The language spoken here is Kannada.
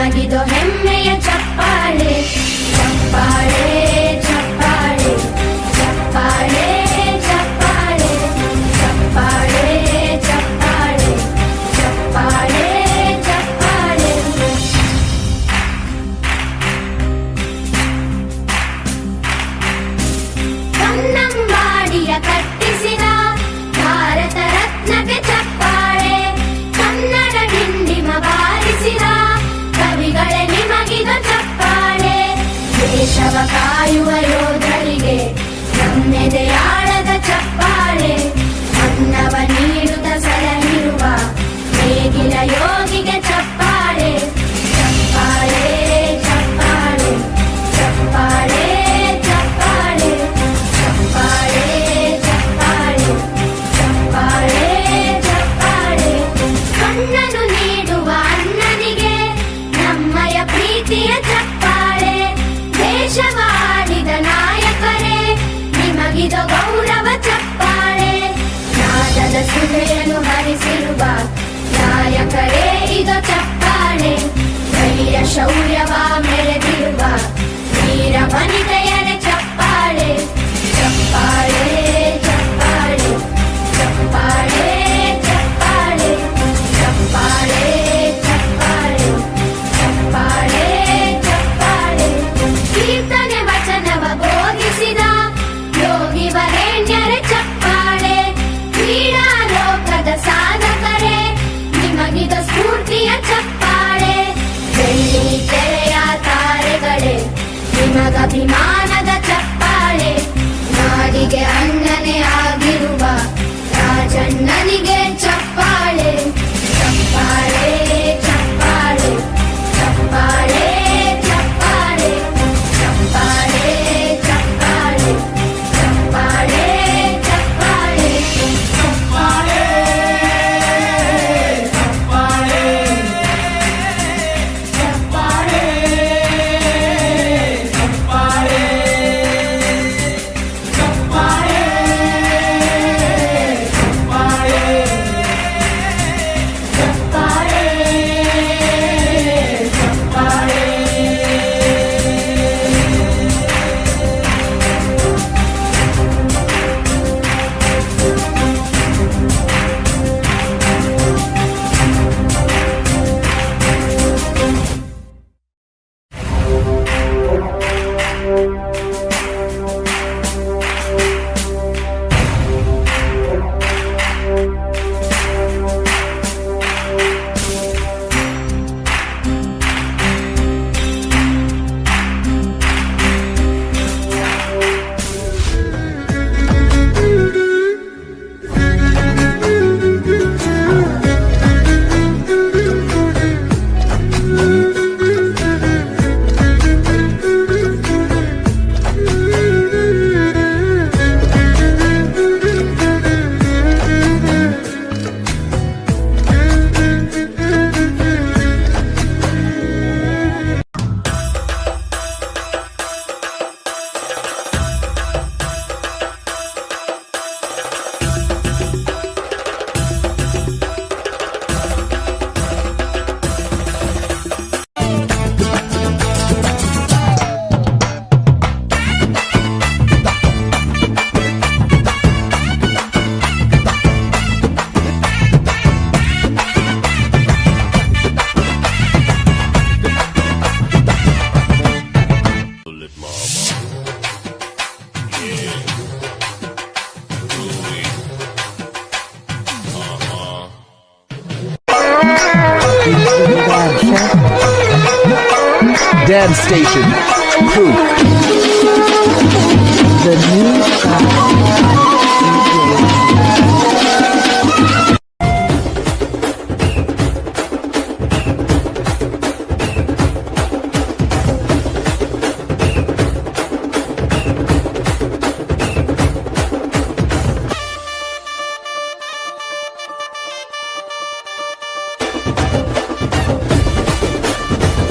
ನಿಮಗಿದು ಹೆಮ್ಮೆಯ ಚಪ್ಪಾಳೆ ಚಪ್ಪಾಳೆ ಚಪ್ಪಾಳೆ ಚಪ್ಪಾಳೆ ಚಪ್ಪಾಳೆ ಚಪ್ಪಾಳೆ ಚಪ್ಪಾಳೆ ಚಪ್ಪಾಳೆ ಚಪ್ಪಾಳೆ ಕನ್ನಂಬಾಡಿಯ ಕಟ್ಟಿಸಿದ ಭಾರತ ರತ್ನಕ್ಕೆ ಚಪ್ಪಾಳೆ ಕನ್ನಡ ಡಿಂಡಿಮ ಬಾರಿಸಿದ ಕವಿಗಳೇ ನಿಮಗಿದು ಚಪ್ಪಾಳೆ ದೇಶವ ಕಾಯುವ ಯೋಧರಿಗೆ ನಮ್ಮೆದೆಯಾಳದ ಚಪ್ಪಾಳೆ ಅನ್ನವ ನೀಡುತ್ತ ಸಲಹಿರುವ ನೇಗಿಲ ಯೋಗಿಗೆ ಚಪ್ಪಾಳೆ ಚಪ್ಪಾಳೆ ಚಪ್ಪಾಳೆ ಚಪ್ಪಾಳೆ ಚಪ್ಪಾಳೆ ಚಪ್ಪಾಳೆ ಚಪ್ಪಾಳೆ ಚಪ್ಪಾಳೆ ಚಪ್ಪಾಳೆ ಕಣ್ಣನು ನೀಡುವ ಅಣ್ಣನಿಗೆ ನಮ್ಮಯ ಪ್ರೀತಿಯ ಚಪ್ಪಾಳೆ ದೇಶವಾಡಿದ ನಾಯಕರೇ ನಿಮಗಿದು ಗೌರವ ಚಪ್ಪಾಳೆ ನಾದದ ಸುಧೆಯನ್ನು ಹರಿಸಿರುವ ನಾಯಕರೇ ಇದು ಚಪ್ಪಾಳೆ ಧೈರ್ಯ ಶೌರ್ಯವ ಮೆರೆದಿರುವ ವೀರ ವನಿತೆಯರೇ ಚಪ್ಪಾಳೆ ಚಪ್ಪಾಳೆ ಚಪ್ಪಾಳೆ ಚಪ್ಪಾಳೆ ಚಪ್ಪಾಳೆ ಚಪ್ಪಾಳೆ ಚಪ್ಪಾಳೆ ಚಪ್ಪಾಳೆ ಚಪ್ಪಾಳೆ ಕೀರ್ತನೆ ವಚನವ ಬೋಧಿಸಿದ ಯೋಗಿ ವರೇಣ್ಯರೇ ಚಪ್ಪಾಳೆ ಕ್ರೀಡಾ ಲೋಕದ ಸಾಧಕರೇ ನಿಮಗಿದ ಸ್ಫೂರ್ತಿಯ ಚಪ್ಪಾಳೆ ಬೆಳ್ಳಿ ತೆರೆಯ ತಾರೆಗಳೇ ನಿಮಗಭಿಮಾನದ ಚಪ್ಪಾಳೆ ನಾಡಿಗೆ ಅಣ್ಣನೇ ಆಗಿರುವ ರಾಜಣ್ಣನಿಗೆ ಚಪ್ಪಾಳೆ ಚಪ್ಪಾಳೆ ಚಪ್ಪಾಳೆ ಚಪ್ಪಾಳೆ ಚಪ್ಪಾಳೆ ಚಪ್ಪಾಳೆ ಚಪ್ಪಾಳೆ ಚಪ್ಪಾಳೆ ಚಪ್ಪಾಳೆ ಚಪ್ಪಾಳೆ ಚಪ್ಪಾಳೆ Dance Station. Proof.